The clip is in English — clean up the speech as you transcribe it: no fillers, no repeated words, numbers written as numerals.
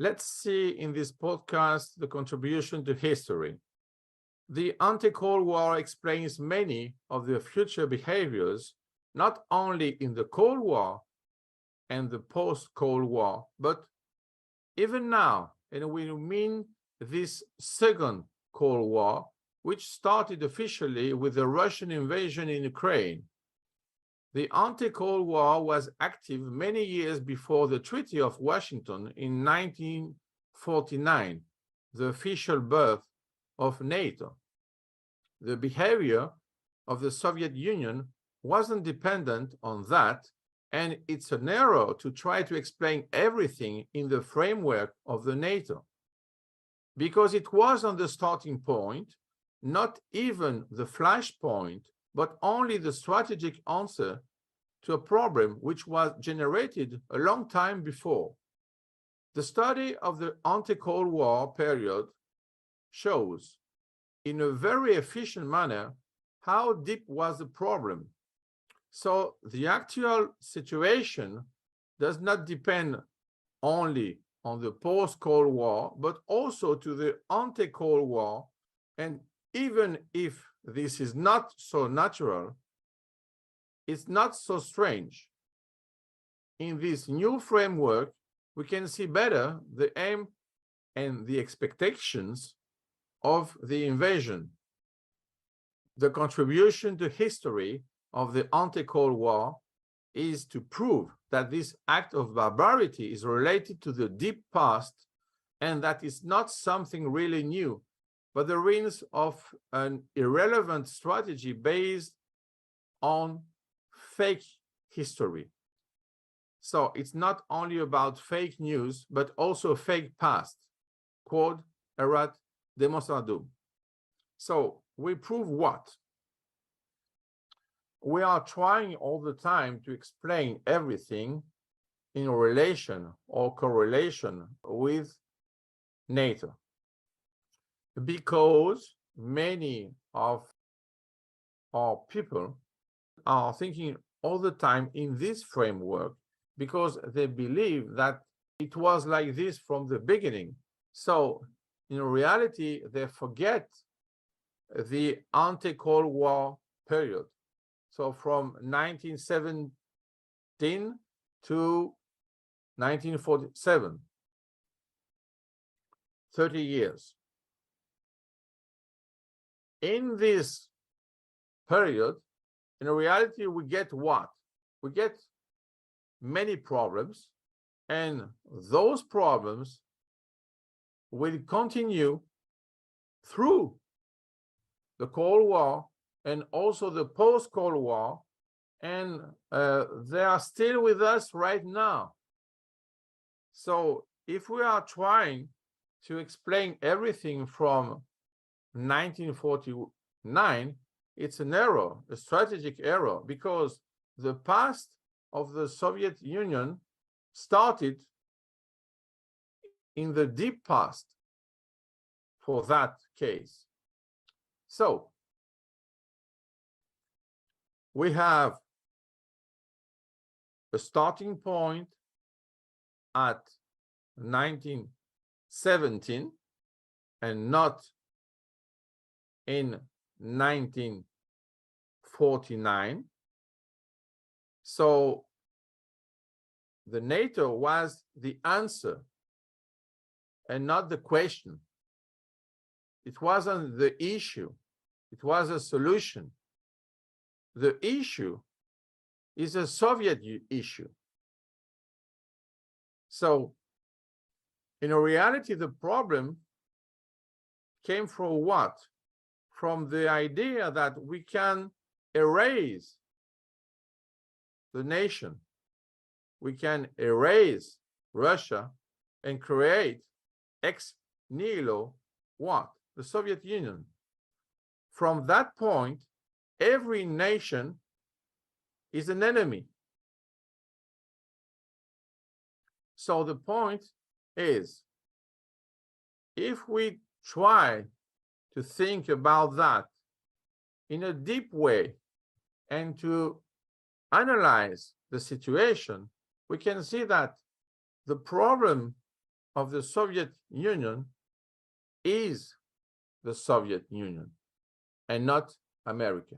Let's see in this podcast the contribution to history. The anti-Cold War explains many of the future behaviors, not only in the Cold War and the post-Cold War, but even now, and we mean this second Cold War, which started officially with the Russian invasion in Ukraine. The anti-Cold War was active many years before the Treaty of Washington in 1949, the official birth of NATO. The behavior of the Soviet Union wasn't dependent on that, and it's an error to try to explain everything in the framework of the NATO, because it was on the starting point, not even the flashpoint, but only the strategic answer to a problem which was generated a long time before. The study of the anti-Cold War period shows in a very efficient manner how deep was the problem. So the actual situation does not depend only on the post-Cold War, but also to the anti-Cold War. And even if this is not so natural, it's not so strange. In this new framework, we can see better the aim and the expectations of the invasion. The contribution to history of the anti-Cold War is to prove that this act of barbarity is related to the deep past and that it's not something really new, but the ruins of an irrelevant strategy based on fake history. So it's not only about fake news, but also fake past. Quod erat demonstrandum. So we prove what? We are trying all the time to explain everything in relation or correlation with NATO, because many of our people are thinking all the time in this framework because they believe that it was like this from the beginning. So in reality, they forget the anti-Cold War period. So from 1917 to 1947, 30 years. In this period, in reality, we get what? We get many problems, and those problems will continue through the Cold War and also the post-Cold War, and they are still with us right now. So if we are trying to explain everything from 1949, it's an error, a strategic error, because the past of the Soviet Union started in the deep past for that case. So we have a starting point at 1917 and not in 1949. So the NATO was the answer and not the question. It wasn't the issue, it was a solution. The issue is a Soviet issue. So in reality, the problem came from what? From the idea that we can erase the nation. We can erase Russia and create ex nihilo what? The Soviet Union. From that point, every nation is an enemy. So the point is, if we try to think about that in a deep way and to analyze the situation, we can see that the problem of the Soviet Union is the Soviet Union and not America.